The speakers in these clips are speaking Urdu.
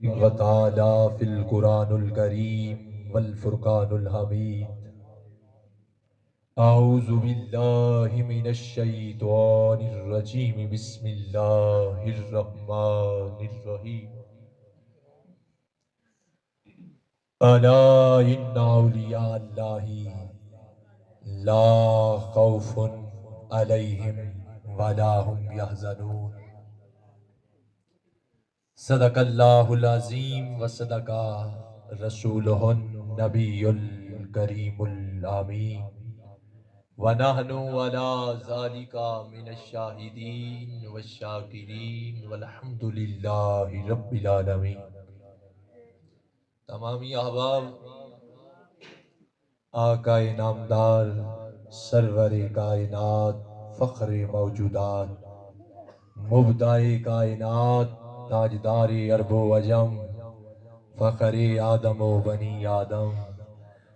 وتعالى في القرآن الكريم والفرقان الحميد. أعوذ بالله من الشيطان الرجيم. بسم الله الرحمن الرحيم. ألا إن أولياء الله لا خوف عليهم ولا هم يحزنون. صدق اللہ العظیم و صدق رسولہ النبی الکریم الامین ونحن علی ذالک من الشاہدین والشاکرین والحمد للہ رب العالمین. تمامی احباب، آقا نامدار سرور کائنات، فخر موجودات، مبدع کائنات، تاجدار عرب و عجم، فخر آدم و بنی آدم،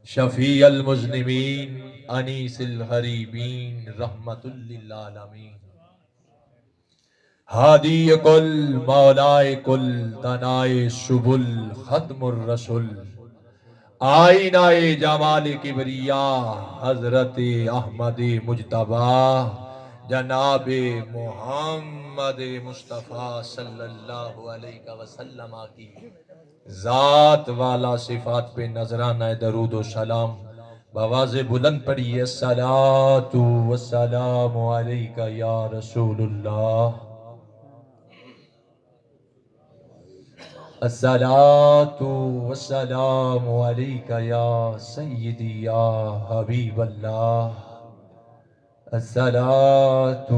شفیع المذنبین، انیس الغریبین، رحمت للعالمین، ہادی کل، مولائے کل، تنائے سبل، ختم الرسل، آئینہ جمال کبریا، حضرت احمد مجتبی، جناب محمد مصطفیٰ صلی اللہ علیہ وسلم کی ذات والا صفات پہ نذرانہ درود و سلام بآواز بلند پڑھیے. الصلاۃ والسلام علیکہ یا رسول اللہ، الصلاۃ والسلام علیکہ یا سیدی یا حبیب اللہ، الصلاۃ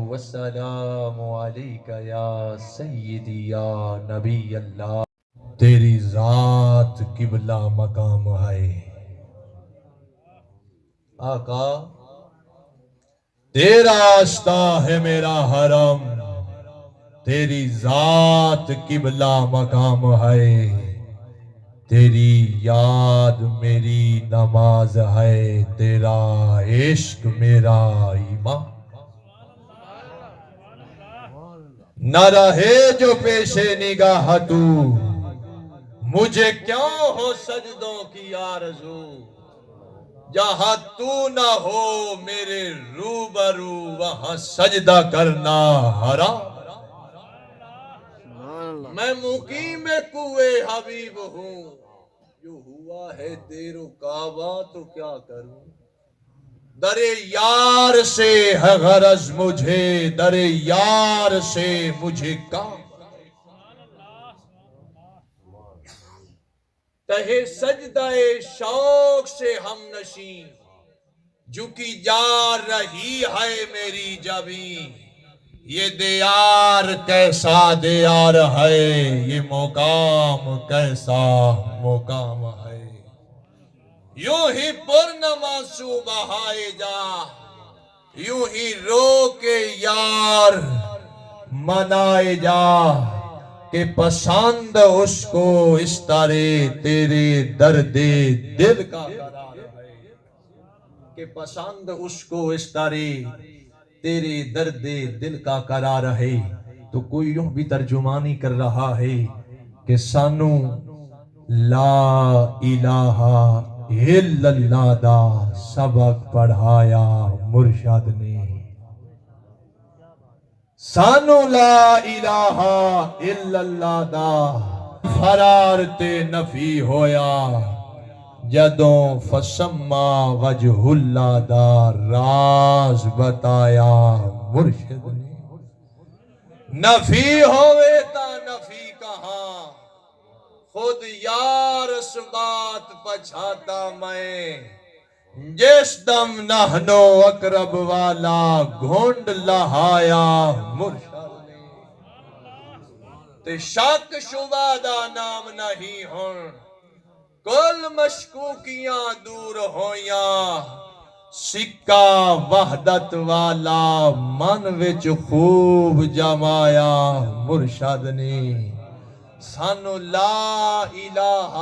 والسلام علیکہ یا سیدی یا نبی اللہ. تیری ذات قبلہ مقام ہے آقا، تیرا آستہ ہے میرا حرم، تیری ذات قبلہ مقام ہے، تیری یاد میری نماز ہے، تیرا عشق میرا ایمان. نہ رہے جو پیش نگاہ تو، مجھے کیوں ہو سجدوں کی آرزو، جہاں تو نہ ہو میرے روبرو وہاں سجدہ کرنا حرام. میں مقیم کوئے حبیب ہوں، جو ہوا ہے تیرو کعبہ تو کیا کروں. در یار سے ہے غرض مجھے، در یار سے مجھے کام. تہے سجدہ شوق سے ہم نشین، جھکی جا رہی ہے میری جبیں. یہ دیار کیسا دیار ہے، یہ مقام کیسا مقام ہے. یوں ہی پرنماسو بہائے جا، یوں ہی رو کے یار منائے جا، کہ پسند اس کو اس طرح تیرے درد دل کا قرار ہے. کہ پسند اس کو اس طرح تیرے درد دل کا قرار ہے. تو کوئی یوں بھی ترجمانی کر رہا ہے کہ سانو لا الہ الا اللہ دا سبق پڑھایا مرشد نے. سانو لا الہ الا اللہ دا فرارت نفی ہویا، جدوں فسما وجہ اللہ دا راز بتایا مرشد نے. نفی ہوئے تا نفی کہاں، خود یار اس بات پچھاتا میں. جس دم نحنو اقرب والا گھونڈ لہایا مرشد نے. تے شک شبہ دا نام نہیں ہن، کل مشکوکیاں دور ہویاں. سکہ وحدت والا من وچ خوب جمایا مرشد نے. سانو لا الہ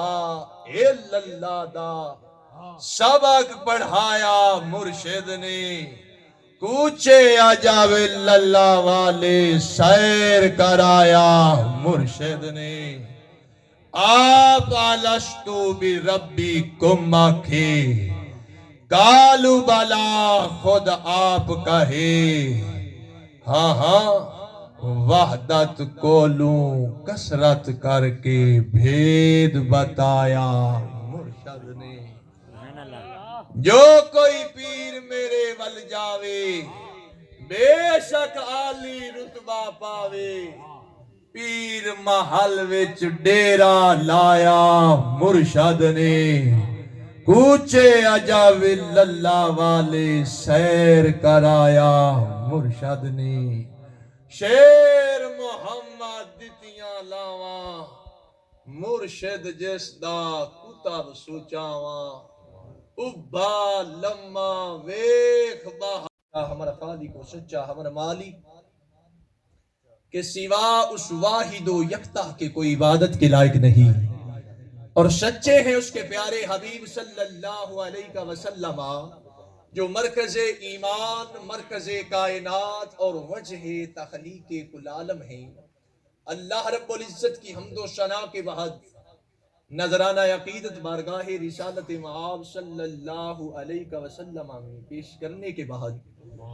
الا اللہ دا سبق پڑھایا مرشد نے. کوچے عجب اللہ والے سیر کرایا مرشد نے. آپ الستو بربکم آنکھے کالو بالا خود آپ کہے ہاں ہاں وحدت کولوں کسرت کر کے بھید بتایا مرشد نے جو کوئی پیر میرے ول جاوے بے شک عالی رتبہ پاوے پیر محل وچ ڈیرا لایا مرشد نے کوچے عجب اللہ والے سیر کرایا مرشد نے شیر محمد دتیاں لاواں مرشد جس دا کتب سوچاواں ابا لما ویخ باہا ہمارا خالق و سچا ہمارا مالک کہ سوا اس واحد و یکتا کے کوئی عبادت کے لائق نہیں اور سچے ہیں اس کے پیارے حبیب صلی اللہ علیہ وسلم جو مرکز ایمان مرکز کائنات اور وجہ تخلیق کل عالم ہیں اللہ رب العزت کی حمد و ثنا کے بعد نظرانہ عقیدت بارگاہ رسالت معاب صلی اللہ علیہ وسلم میں پیش کرنے کے بعد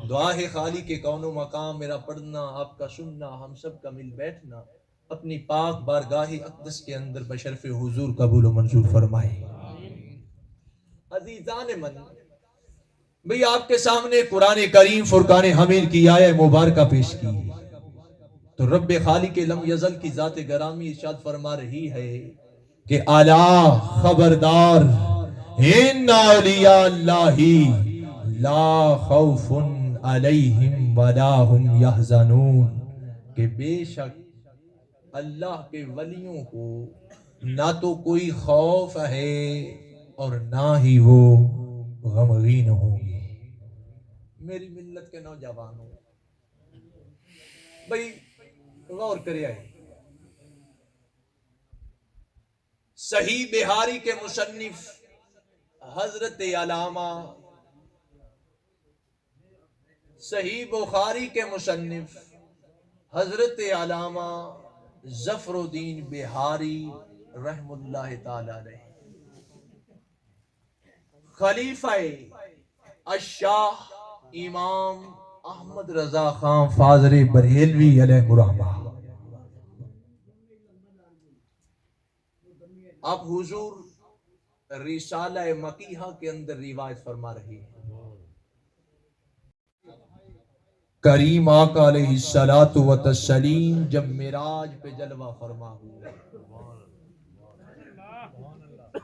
دعا ہے خالق کے کون و مقام میرا پڑھنا آپ کا سننا ہم سب کا مل بیٹھنا اپنی پاک بارگاہ اقدس کے اندر بشرف حضور قبول و منظور فرمائے عزیزان من بھئی آپ کے سامنے قرآن کریم فرقان حمید کی آیہ مبارکہ پیش کی تو رب خالق لم یزل کی ذات گرامی ارشاد فرما رہی ہے کہ الا خبردار ان اولیاء اللہ لا خوف علیہم ولا هم یحزنون کہ بے شک اللہ کے ولیوں کو نہ تو کوئی خوف ہے اور نہ ہی وہ غمگین ہوں گے میری ملت کے نوجوانوں بھئی غور کرے آئے صحیح بہاری کے مصنف حضرت علامہ صحیح بخاری کے مصنف حضرت علامہ ظفر الدین بہاری رحم اللہ تعالی علیہ خلیفہ الشاہ امام احمد رضا خان فاضل بریلوی علیہ الرحمہ آپ حضور رسالہ مکیہ کے اندر روایت فرما رہی ہیں کریم آقا علیہ الصلوۃ والتسلیم جب معراج پہ جلوہ فرما ہوئے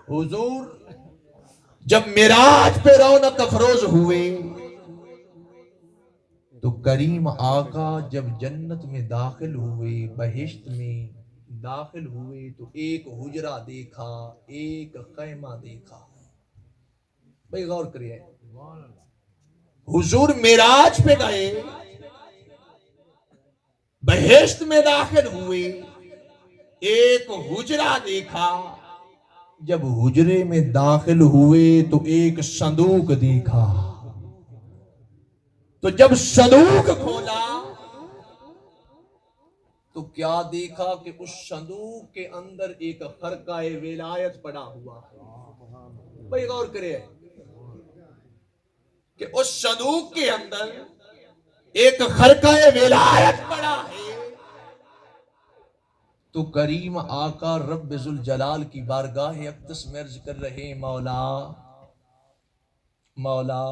حضور جب معراج پہ رونق افروز ہوئے تو کریم آقا جب جنت میں داخل ہوئے بہشت میں داخل ہوئے تو ایک حجرہ دیکھا ایک خیمہ دیکھا بھئی غور کریے حضور معراج پہ گئے بہشت میں داخل ہوئے ایک حجرہ دیکھا جب حجرے میں داخل ہوئے تو ایک صندوق دیکھا تو جب صندوق کھولا تو کیا دیکھا کہ اس صندوق کے اندر ایک خرقہ ولایت پڑا ہوا ہے بھئی غور کرے کہ اس صندوق کے اندر ایک خرقہ ولایت پڑا ہے تو کریم آقا رب ذوالجلال کی بارگاہ اقدس میں عرض کر رہے مولا مولا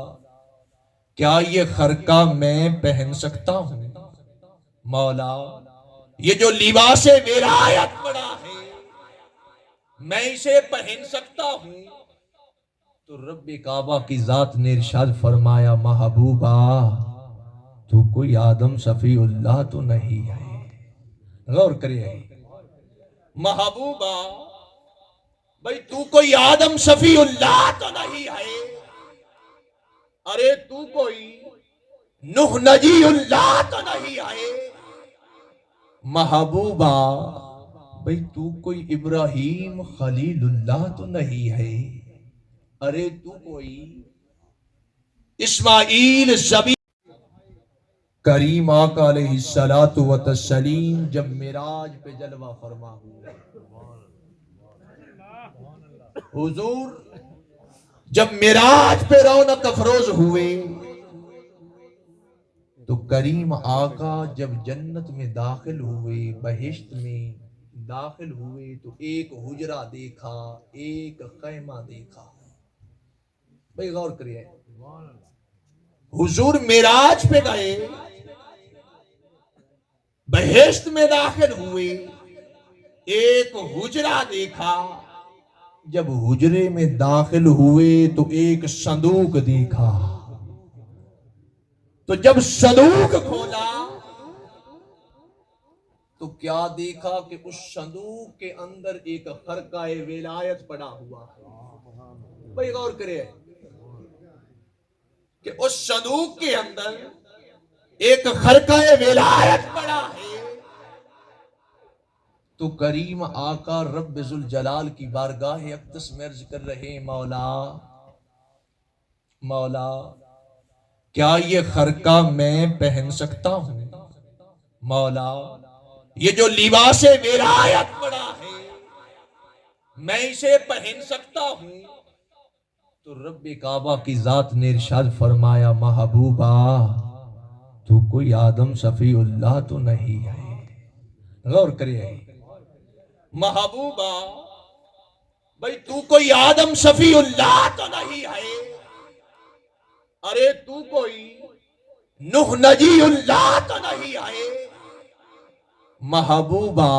کیا یہ خرقہ میں پہن سکتا ہوں مولا یہ جو لباس ولایت پڑا ہے میں اسے پہن سکتا ہوں تو رب کعبہ کی ذات نے ارشاد فرمایا محبوبہ تو کوئی آدم صفی اللہ تو نہیں ہے غور کریے محبوبہ بھئی تو کوئی آدم صفی اللہ تو نہیں ہے ارے تو کوئی نوح نجی اللہ تو نہیں ہے محبوبہ بھئی تو کوئی ابراہیم خلیل اللہ تو نہیں ہے ارے تو کوئی اسماعیل زبی کریم آقا علیہ السلام جب معراج پہ جلوہ فرما ہوئے حضور جب معراج پہ رونق افروز ہوئے تو کریم آقا جب جنت میں داخل ہوئے، بہشت میں داخل ہوئے تو ایک حجرہ دیکھا، ایک خیمہ دیکھا. بھئی غور کریے، حضور معراج پہ گئے، بہشت میں داخل ہوئے، ایک حجرہ دیکھا. جب حجرے میں داخل ہوئے تو ایک صندوق دیکھا. تو جب صندوق کھولا تو کیا دیکھا کہ اس صندوق کے اندر ایک خرقہ ولایت پڑا ہوا ہے. بھئی غور کرے کہ اس صندوق کے اندر ایک خرقہ ولایت پڑا ہے. تو کریم آقا رب ذوالجلال کی بارگاہ اقدس میں عرض کر رہے، مولا مولا کیا یہ خرقہ میں پہن سکتا ہوں؟ مولا یہ جو لباس ولایت پڑا ہے میں اسے پہن سکتا ہوں؟ تو رب کعبہ کی ذات نے ارشاد فرمایا، محبوبہ تو کوئی آدم صفی اللہ تو نہیں ہے. غور کریے محبوبہ، بھئی تو کوئی آدم صفی اللہ تو نہیں ہے، ارے تو کوئی نوح نجی اللہ تو نہیں ہے. محبوبہ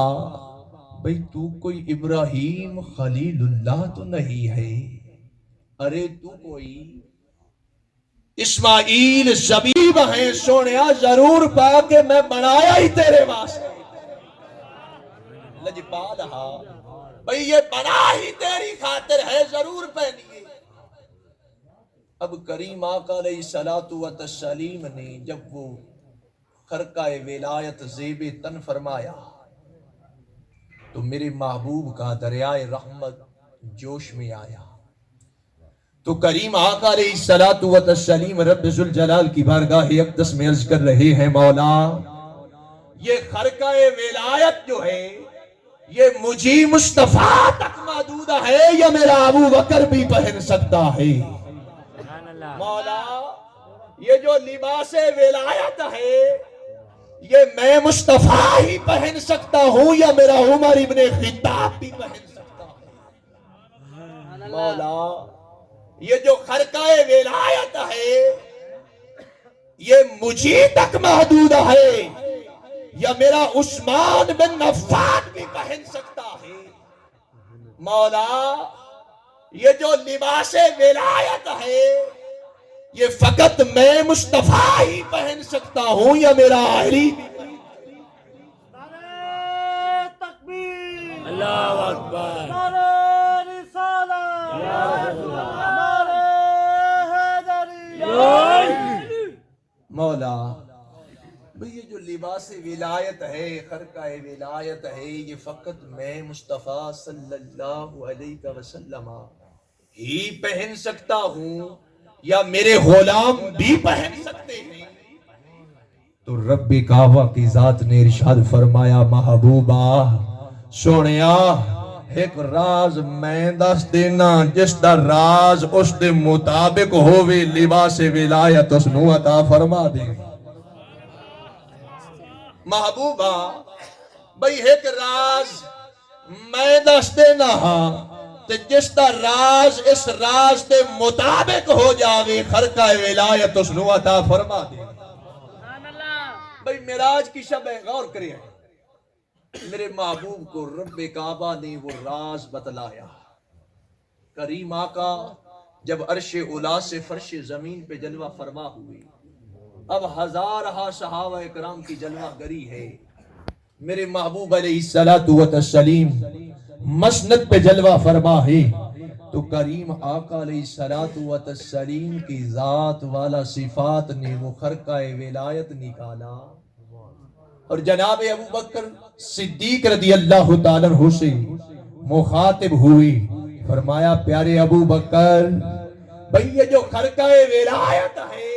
بھئی تو کوئی ابراہیم خلیل اللہ تو نہیں ہے، ارے تو کوئی اسماعیل زبیب ہے. سونیا ضرور پا کہ میں بنایا ہی تیرے واسطے. لجپالہا بھئی یہ بنا ہی تیری خاطر ہے، ضرور پہنیے. اب کریم آقا علیہ السلام نے جب وہ خرقہ ولایت زیب تن فرمایا تو میرے محبوب کا دریائے رحمت جوش میں آیا. تو کریم آقا علیہ السلام رب ذوالجلال کی بارگاہ اقدس میں عرض کر رہے ہیں، مولا یہ خرقہ ولایت جو ہے یہ مجھے مصطفیٰ تک محدود ہے یا میرا ابو بکر بھی پہن سکتا ہے؟ مولا یہ جو لباس ولایت ہے یہ میں مصطفیٰ ہی پہن سکتا ہوں یا میرا عمر ابن خطاب بھی پہن سکتا ہے؟ مولا یہ جو خرقہ ولایت ہے یہ مجھے تک محدود ہے یا میرا عثمان بن عفان بھی پہن سکتا ہے؟ مولا یہ جو لباس ولایت ہے یہ فقط میں مصطفیٰ ہی پہن سکتا ہوں یا میرا علی بھی پہن سکتا ہے؟ نعرہ تکبیر، اللہ اکبر، نعرہ رسالت، نعرہ حیدری. مولا بھئی یہ جو لباس ولایت ہے، خرقہ ولایت ہے، یہ فقط میں مصطفیٰ صلی اللہ علیہ وسلم ہی پہن سکتا ہوں یا میرے غلام بھی پہن سکتے ہیں؟ تو رب کعبہ کی ذات نے ارشاد فرمایا، محبوبہ سونیا ایک راز میں دس دینا، جس دا راز اس دے مطابق ہووے لباس ولایت اس نو عطا فرما دے. محبوبہ بھئی ایک راز میں دس دینا ہاں تے جس دا راز اس راز دے مطابق ہو جاوے خرقہ ولایت اس نو عطا فرما دے. بھئی معراج کی شب ہے، غور کریں، میرے محبوب کو رب کعبہ نے وہ راز بتلایا. کریم آقا جب عرش اولا سے فرش زمین پہ جلوہ فرما ہوئی، اب ہزارہا صحابہ اکرام کی جلوہ گری ہے. میرے محبوب علیہ السلام مسند پہ جلوہ فرما ہے تو کریم آقا علیہ السلام کی ذات والا صفات نے وہ خرقہ ولایت نکالا اور جناب ابو بکر صدیق رضی اللہ تعالیٰ عنہ سے مخاطب ہوئی. فرمایا، پیارے ابو بکر بھئی یہ جو خرقہ ولایت ہے،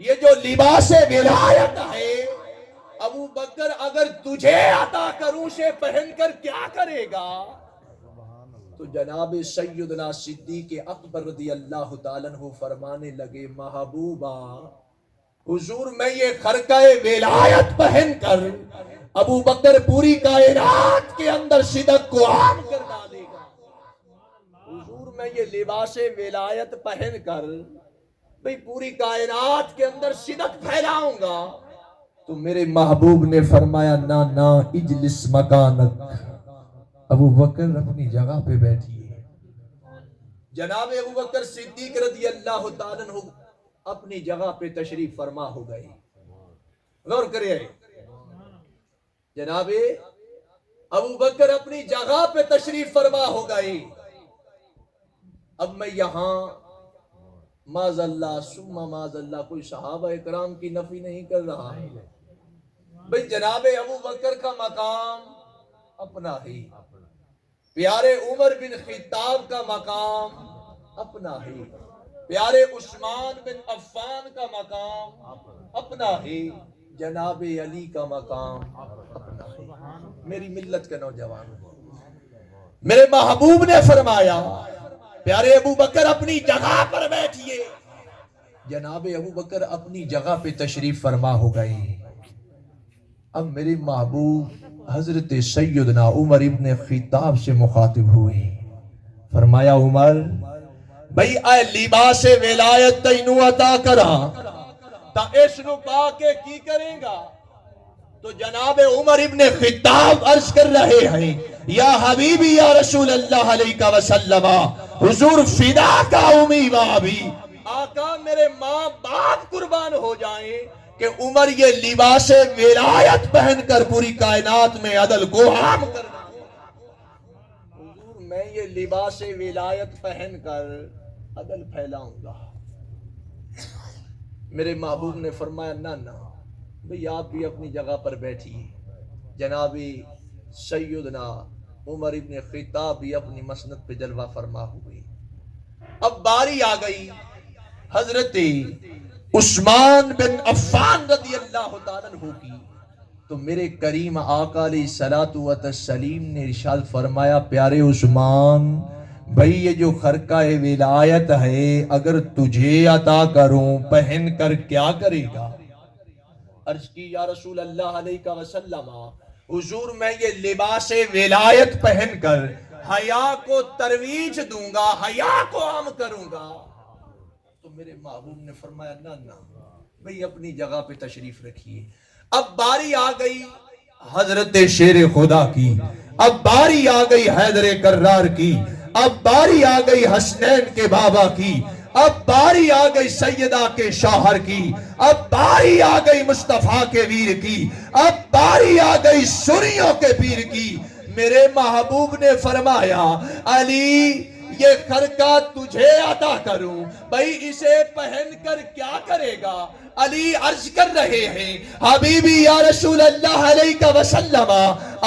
یہ جو لباس ولایت ہے، ابو بکر اگر تجھے عطا کروں سے پہن کر کیا کرے گا؟ تو تو جناب سیدنا صدیق اکبر رضی اللہ تعالیٰ عنہ فرمانے لگے محبوبہ حضور میں یہ خرقہ ولایت پہن کر ابو بکر پوری کائنات کے اندر صدق کو عام کر ڈالے گا. حضور میں یہ لباس ولایت پہن کر بھئی پوری کائنات کے اندر صدق پھیلاؤں گا. تو میرے محبوب نے فرمایا نا اجلس مکانک، ابو بکر اپنی جگہ پہ بیٹھیے. جناب ابو بکر صدیق رضی اللہ تعالیٰ عنہ اپنی جگہ پہ تشریف فرما ہو گئی. غور کرے جناب ابو بکر اپنی جگہ پہ تشریف فرما ہو گئی. اب میں یہاں معاذ اللہ ثم معاذ اللہ کوئی صحابہ اکرام کی نفی نہیں کر رہا بھئی جناب ابو بکر کا مقام اپنا ہی، پیارے عمر بن خطاب کا مقام اپنا ہی، پیارے عثمان بن عفان کا مقام اپنا ہی، جناب علی کا مقام اپنا ہی. میری ملت کے نوجوان میرے محبوب نے فرمایا پیارے ابو بکر اپنی جگہ پر بیٹھیے. جناب ابو بکر اپنی جگہ پہ تشریف فرما ہو گئے. اب میرے محبوب حضرت سیدنا عمر ابن خطاب سے مخاطب ہوئے. فرمایا عمر بھئی اے لباس ولایت تینو عطا کرا تا اس نو پا کے کی کریں گا. تو جناب عمر ابن خطاب عرض کر رہے ہیں یا حبیبی یا رسول اللہ علیہ وسلم حضور فدا کا امی بابی، آقا میرے ماں باپ قربان ہو جائیں کہ عمر یہ لباس ولایت پہن کر پوری کائنات میں عدل کو عام کرنا. حضور میں یہ لباس ولایت پہن کر عدل پھیلاؤں گا. میرے محبوب نے فرمایا نا بھئی آپ بھی اپنی جگہ پر بیٹھیے. جناب سیدنا عمر ابن خطاب بھی اپنی مسند پہ جلوہ فرما ہوئے. اب باری آ گئی حضرت عثمان بن عفان رضی اللہ تعالیٰ عنہ کی. تو میرے کریم آقا علیہ الصلوۃ والتسلیم نے ارشاد فرمایا پیارے عثمان بھئی یہ جو خرقہ ولایت ہے اگر تجھے عطا کروں پہن کر کیا کرے گا؟ عرض کی یا رسول اللہ علیہ وسلم حضور میں یہ لباس ولایت پہن کر حیا کو ترویج دوں گا، حیا کو عام کروں گا. تو میرے محبوب نے فرمایا نا بھئی اپنی جگہ پہ تشریف رکھیے. اب باری آ گئی حضرت شیر خدا کی، اب باری آ گئی حیدر کرار کی، اب باری آ گئی حسنین کے بابا کی، اب باری آ گئی سیدہ کے شوہر کی، اب باری آ گئی مصطفیٰ کے ویر کی، اب باری آ گئی سنیوں کے پیر کی. میرے محبوب نے فرمایا علی یہ خرقہ تجھے عطا کروں بھئی اسے پہن کر کیا کرے گا؟ علی عرض کر رہے ہیں حبیبی یا رسول اللہ علیہ وسلم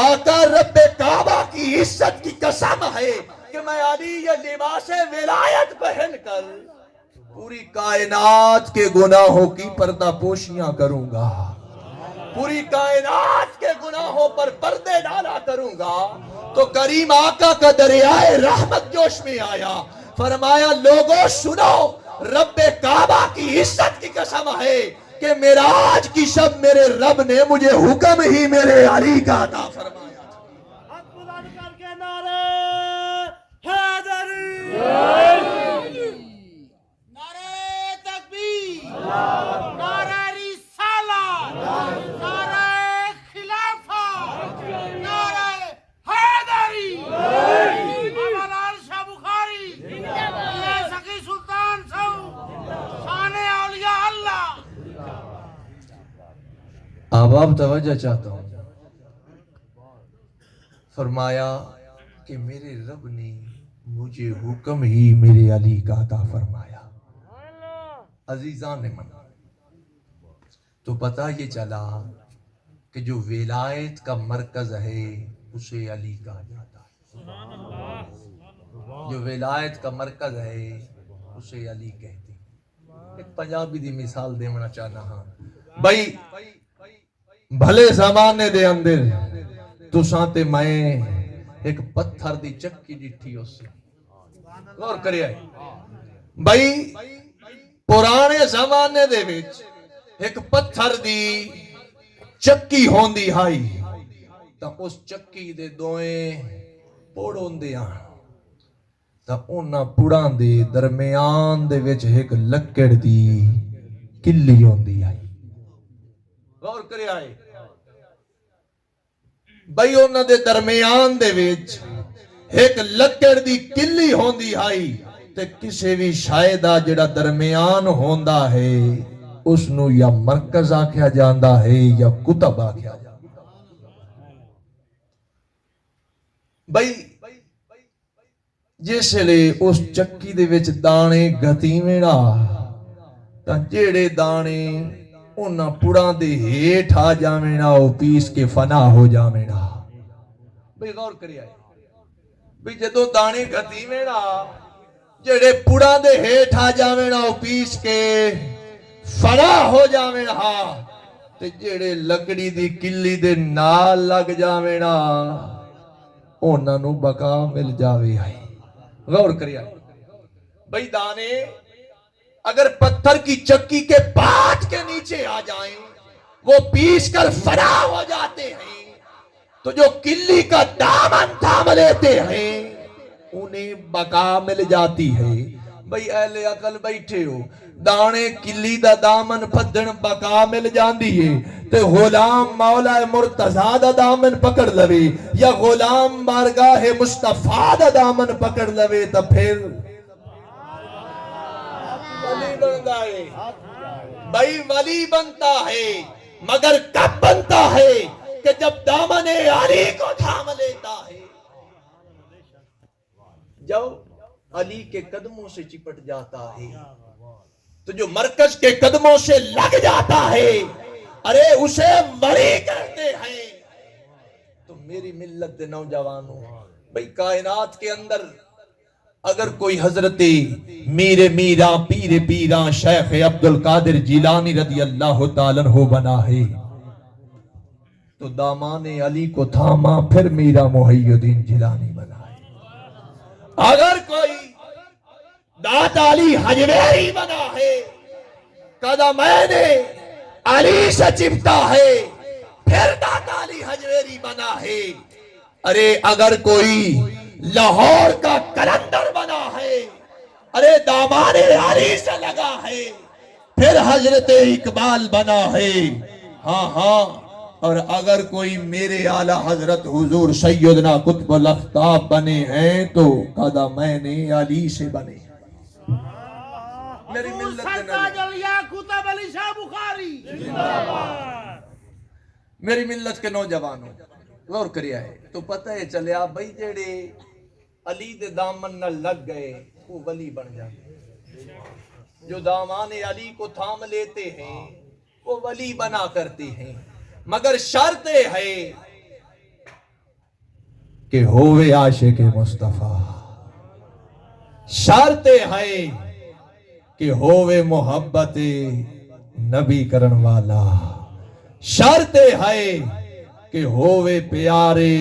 آقا رب کعبہ کی عزت کی قسم ہے کہ میں علی یہ لباس ولایت پہن کر پوری کائنات کے گناہوں کی پردہ پوشیاں کروں گا، پوری کائنات کے گناہوں پر پردے ڈالا کروں گا. تو کریم آقا کا دریائے رحمت جوش میں آیا. فرمایا لوگوں سنو رب کعبہ کی عزت کی قسم ہے کہ معراج کی شب میرے رب نے مجھے حکم ہی میرے علی کا عطا فرمایا. ہاتھ بلند کر کے نعرے حیدری، نعرے تکبیر، نعرے رسالت، نعرے خلافت، نعرے حیدری، مولانا شاہ بخاری، یہ سخی سلطان سعود، شان اولیاء اللہ. آپ توجہ چاہتا ہوں. فرمایا کہ میرے رب نے مجھے حکم ہی میرے علی کا عطا فرمایا. عزیزان من تو پتہ یہ چلا کہ جو ولایت کا مرکز ہے اسے علی کہا جاتا ہے. جو ولایت کا مرکز ہے اسے علی کہتے ہیں. ایک پنجابی دی مثال دینا چاہنا ہاں بھائی بھلے زمانے دے اندر تساں تے میں ایک پتھر دی چکی ڈٹھی ہو سی غور کرے آئے بھائی پرانے زمانے دے وچ ایک پتھر دی چکی ہوندی ہائی تا اس چکی دے دوئیں پوڑ ہوندیاں تا انہاں پوڑاں دے درمیان دے وچ ایک لکڑ دی کلی ہوندی آئی غور کرے آئے بھائی انہاں دے درمیان دے وچ ایک لکڑ دی کلی ہوندی آئی تے کسے بھی شاہدہ جڑا درمیان ہوندا ہے اس نو یا مرکز آکھیا جاندا ہے یا کتب آکھیا جاندا بھائی جس لئے اس چکی دے وچ دانے گھتی میڑا تا جیڑے دانے انہاں پوڑاں دے ہیٹھ آ جامینا او پیس کے فنا ہو جامینا بھئی غور کری آئے بھئی جدو دانے گھتی میڑا جیڑے پوڑاں دے ہیٹھ آ جامینا او پیس کے فنا ہو جامینا تے جیڑے لکڑی دی کلی دے نال لگ جامینا انہاں نو بقا مل جاوے آئی غور کری آئے بھئی دانے اگر پتھر کی چکی کے پاٹ کے نیچے آ جائیں وہ پیس کر فنا ہو جاتے ہیں تو جو کلی کا دامن تھام لیتے ہیں انہیں بقا مل جاتی ہے بھئی اہل عقل بیٹھے ہو دانے کلی دا دامن پھدن بقا مل جاندی ہے تے غلام مولا مرتضی دا دامن پکڑ لوے یا غلام بارگاہ مصطفیٰ دا دامن پکڑ لوے تو پھر ولی بنتا ہے بھائی ولی بنتا ہے مگر کب بنتا ہے کہ جب دامن علی کو تھام لیتا ہے جب علی کے قدموں سے چپٹ جاتا ہے تو جو مرکز کے قدموں سے لگ جاتا ہے ارے اسے ولی کہتے ہیں تو میری ملت دے نوجوانوں بھئی کائنات کے اندر اگر کوئی حضرت میرے میرا پیر پیران شیخ عبدالقادر جیلانی رضی اللہ تعالیٰ عنہ بنا ہے تو دامان علی کو تھاما پھر میرا محی الدین جیلانی بنا ہے اگر کوئی داتا علی حجویری بنا ہے قدمین علی سے چپتا ہے پھر داتا علی حجویری بنا ہے ارے اگر کوئی لاہور کا کلندر بنا ہے ارے دامان علی سے لگا ہے پھر حضرت اقبال بنا ہے ہاں ہاں اور اگر کوئی میرے اعلیٰ حضرت حضور سیدنا قطب الاقطاب بنے ہیں تو قدمین علی سے بنے میری ملت میری ملت کے نوجوانوں غور کریا ہے تو پتہ ہے چلے آپ بھئی جیڑے علی دے دامن نہ لگ گئے وہ ولی بن جاتے جو دامان علی کو تھام لیتے ہیں وہ ولی بنا کرتے ہیں مگر شرط ہے کہ ہووے عاشق مصطفیٰ شرط ہے کہ ہووے محبت نبی کرن والا شرط ہے کہ ہووے پیارے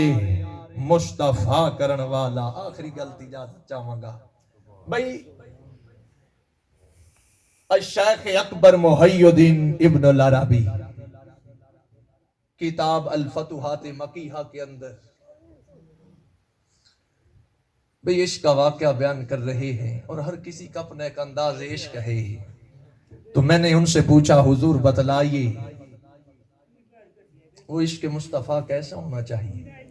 مصطفیٰ کرن والا آخری غلطی جاتا چاہوں گا بھئی الشیخ اکبر محی الدین ابن العربی کتاب الفتوحات مکیہ کے اندر بھئی عشق کا واقعہ بیان کر رہے ہیں اور ہر کسی کا اپنا ایک انداز عشق ہے تو میں نے ان سے پوچھا حضور بتلائیے وہ عشق مصطفیٰ کیسا ہونا چاہیے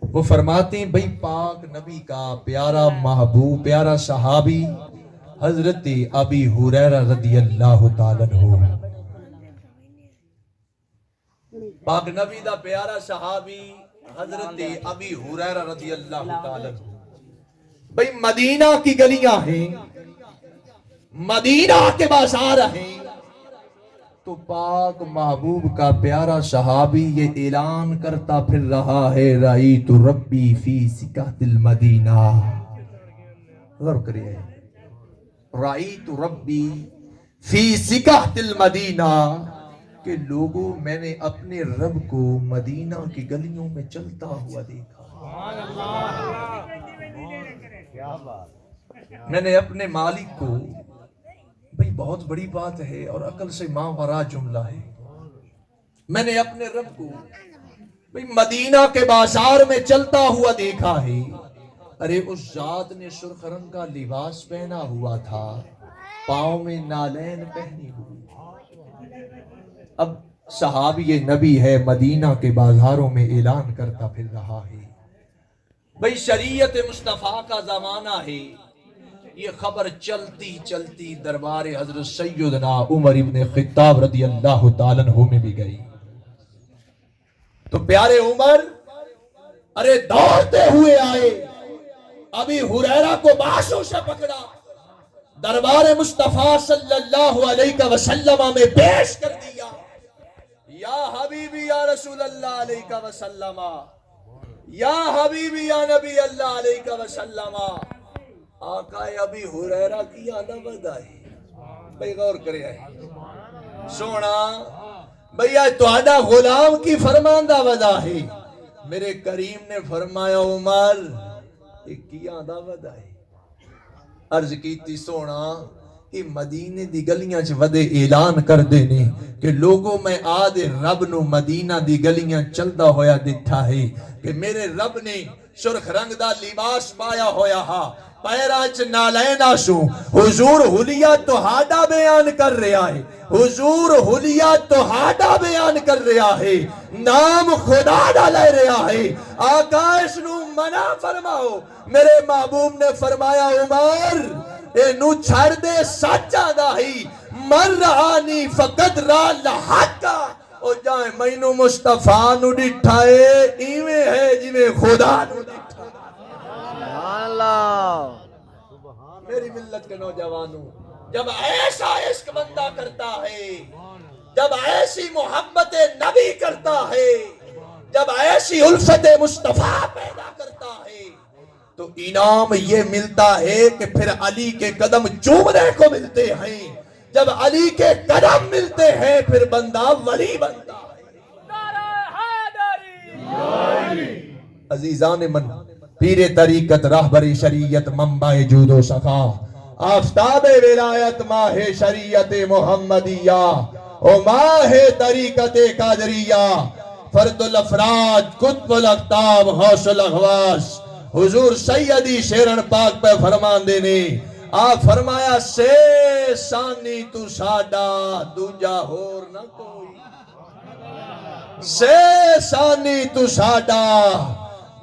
وہ فرماتے ہیں بھئی پاک نبی کا پیارا محبوب پیارا صحابی حضرت ابی ہریرہ رضی اللہ تعالیٰ عنہ پاک نبی دا پیارا صحابی حضرت ابی ہریرہ رضی اللہ تعالیٰ عنہ بھئی مدینہ کی گلیاں ہیں مدینہ کے بازار ہیں تو پاک محبوب کا پیارا صحابی یہ اعلان کرتا پھر رہا ہے رأیت ربی فی سکہت المدینہ غور کریے رأیت ربی فی سکہت المدینہ کہ لوگوں میں نے اپنے رب کو مدینہ کی گلیوں میں چلتا ہوا دیکھا میں نے اپنے مالک کو، بھئی بہت بڑی بات ہے اور عقل سے ماورا جملہ ہے، میں نے اپنے رب کو بھئی مدینہ کے بازار میں چلتا ہوا دیکھا ہے، ارے اس ذات نے سرخ رنگ کا لباس پہنا ہوا تھا، پاؤں میں نالین پہنی ہوئی، اب صحابی نبی ہے، مدینہ کے بازاروں میں اعلان کرتا پھر رہا ہے، بھئی شریعت مصطفیٰ کا زمانہ ہے، یہ خبر چلتی چلتی دربار حضرت سیدنا عمر ابن خطاب رضی اللہ تعالیٰ عنہ میں بھی گئی، تو پیارے عمر ارے دوڑتے ہوئے آئے، ابی ہریرہ کو باشوں سے پکڑا، دربار مصطفیٰ صلی اللہ علیہ وسلم میں پیش کر دیا، یا حبیبی یا رسول اللہ علیہ وسلم، یا حبیبی یا نبی اللہ علیہ وسلم، آقا ابی ہریرہ کی آنا بدائی، بھئی غور کرے آئی سونا، بھئی آج تو آڈا غلام کی فرماندہ ودا ہے، میرے کریم نے فرمایا عمر ایک کی آنا بدائی، عرض کیتی سونا کہ مدینے دی گلیاں چھ ودے اعلان کر دینے کہ لوگوں میں آدھے رب نو مدینہ دی گلیاں چلدا ہویا دکھا ہے کہ میرے رب نے سرخ رنگ دا لباس پایا ہویا ہا، پیراچ نالین آسوں، حضور حلیہ تو ہاڈا بیان کر رہا ہے، حضور حلیہ تو ہاڈا بیان کر رہا ہے، نام خدا دا لے رہا ہے، آقا اس نو منع فرماؤ، میرے محبوب نے فرمایا عمر اے نو چھڑ دے سچا دا ہی، من رہانی فقط را لحقا، او جائیں مینو مصطفیٰ نو ڈٹھائے ایویں ہے جویں خدا نو ڈٹھائے۔ میری ملت کے نوجوانوں، جب ایسا عشق بندہ کرتا ہے، جب ایسی محبت نبی کرتا ہے، جب ایسی الفت مصطفیٰ پیدا کرتا ہے، تو انعام یہ ملتا ہے کہ پھر علی کے قدم چومنے کو ملتے ہیں، جب علی کے قدم ملتے ہیں پھر بندہ ولی بنتا ہے۔ عزیزان من، پیر طریقت راہبر شریعت منبع جود و صفا، آفتاب ولایت ماہ شریعت محمدیہ او ماہ طریقت قادریہ، فرد الافراد قطب الاقطاب غوث الاغواس، حضور سیدی شیرن پاک پہ فرمان دینے، آپ فرمایا سے سانی تو ساڈا دوجا ہور نہ کوئی، سے سانی تو ساڈا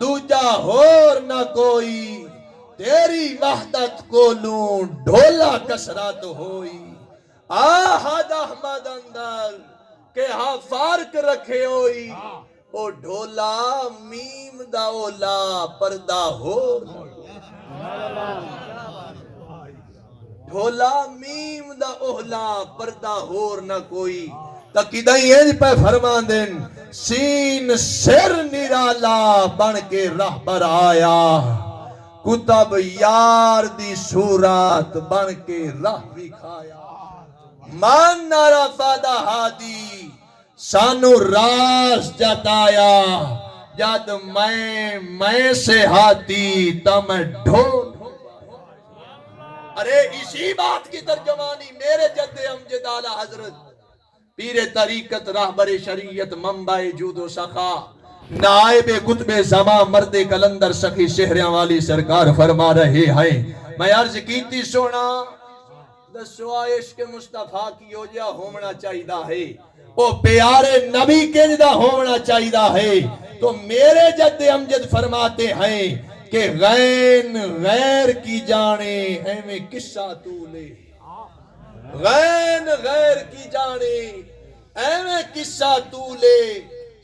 دوجا ہور نہ کوئی، تیری وحدت کو لوں ڈھولا کسرات ہوئی، آہد احمد اندر کہ ہاں فارق رکھے ہوئی، او ڈھولا میم دا اولا پردہ ہور نہ ڈھولا میم دا اولا پردہ ہور نہ کوئی، تقیدائیں انج پہ فرمان دن، سین سر نرالا بن کے رہبر آیا، کتب یار دی صورت بن کے راہ بھی کھایا، مان نارا فادہ ہادی سانو راز جتایا، جد میں سے ہاتھی تم ڈھول، ارے اسی بات کی ترجمانی میرے جد امجد اعلیٰ حضرت پیر طریقت راہبر شریعت منبع جود و سخا نائب قطب زمان مرد کلندر سخی شہریاں والی سرکار فرما رہے ہیں، میں عرض کیتی سونا دسو عشق مصطفیٰ کی ہو جا ہونا چاہیدہ ہے، وہ پیارے نبی کے جدہ ہونا چاہیدہ ہے، تو میرے جد امجد فرماتے ہیں کہ غیر کی جانے ایمیں قصہ تو لے، غیر کی جانے ایویں قصہ تو لے،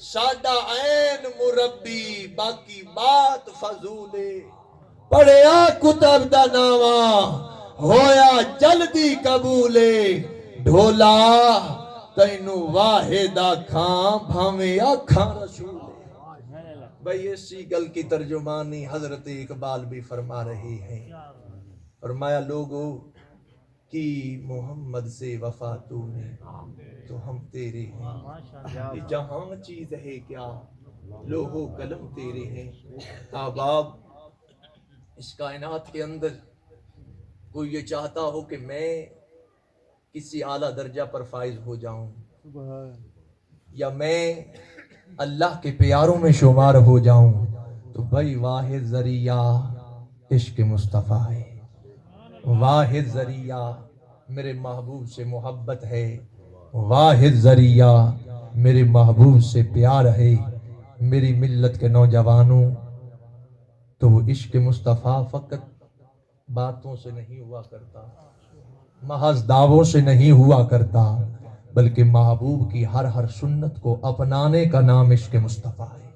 ساڈا عین مربی باقی بات فضولے، پڑھیا کتب دا ناواں ہویا جلدی قبولے، ڈھولا تینو واحدہ کھاں بھاویں آکھاں رسولے۔ بھئی اسی گل کی ترجمانی حضرت اقبال بھی فرما رہی ہیں، فرمایا لوگوں کی محمد سے وفا تو نے تو ہم تیرے ہیں، یہ جہاں چیز ہے کیا لوح و قلم تیرے ہیں. احباب، اس کائنات کے اندر کوئی یہ چاہتا ہو کہ میں کسی اعلیٰ درجہ پر فائز ہو جاؤں یا میں اللہ کے پیاروں میں شمار ہو جاؤں، تو بھائی واحد ذریعہ عشق مصطفیٰ ہے. واحد ذریعہ میرے محبوب سے محبت ہے. واحد ذریعہ میرے محبوب سے پیار ہے. میری ملت کے نوجوانوں، تو وہ عشق مصطفیٰ فقط باتوں سے نہیں ہوا کرتا، محض دعووں سے نہیں ہوا کرتا، بلکہ محبوب کی ہر سنت کو اپنانے کا نام عشق مصطفیٰ ہے.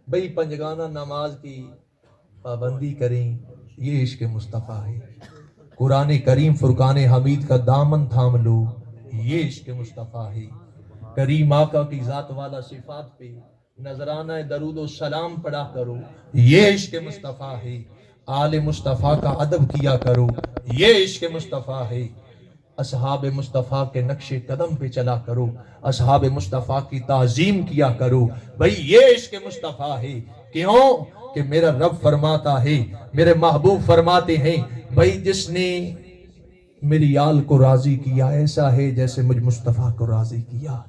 بھئی پنجگانہ نماز کی پابندی کریں، یہ عشق مصطفیٰ ہے. قرآن کریم فرقان حمید کا دامن تھام لو، یہ عشق مصطفیٰ ہے. کریم آقا کی ذات والا صفات پہ نذرانہ درود و سلام پڑھا کرو، یہ عشق مصطفیٰ ہے. آل مصطفیٰ کا ادب کیا کرو، یہ عشق مصطفیٰ ہے. اصحاب مصطفیٰ کے نقش قدم پہ چلا کرو، اصحاب مصطفیٰ کی تعظیم کیا کرو. بھئی یہ عشق مصطفیٰ ہے. کیوں کہ میرا رب فرماتا ہے، میرے محبوب فرماتے ہیں، بھئی جس نے میری آل کو راضی کیا ایسا ہے جیسے مجھ مصطفیٰ کو راضی کیا.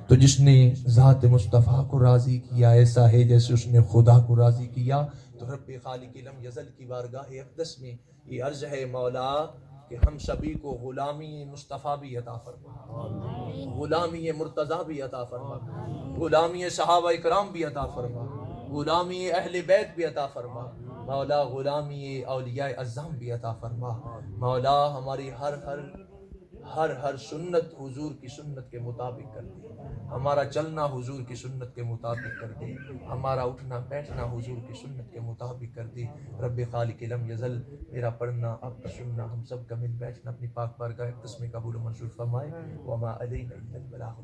تو جس نے ذات مصطفیٰ کو راضی کیا ایسا ہے جیسے اس نے خدا کو راضی کیا. تو رب خالق لم یزل کی بارگاہ اقدس میں یہ عرض ہے مولا کہ ہم سبھی کو غلامی مصطفیٰ بھی عطا فرما، غلامی مرتضیٰ بھی عطا فرما، غلامی صحابہ اکرام بھی عطا فرما، غلامی اہل بیت بھی عطا فرما. مولا غلامی اولیاء اعظم بھی عطا فرما. مولا ہماری ہر سنت حضور کی سنت کے مطابق کر دے. ہمارا چلنا حضور کی سنت کے مطابق کر دے. ہمارا اٹھنا بیٹھنا حضور کی سنت کے مطابق کر دے. رب خالق لم یزل میرا پڑھنا، آپ کا سننا، ہم سب کا مل بیٹھنا اپنی پاک بارگاہ اقدس میں قبول و منظور فرمائے. وما علینا الا البلاغ.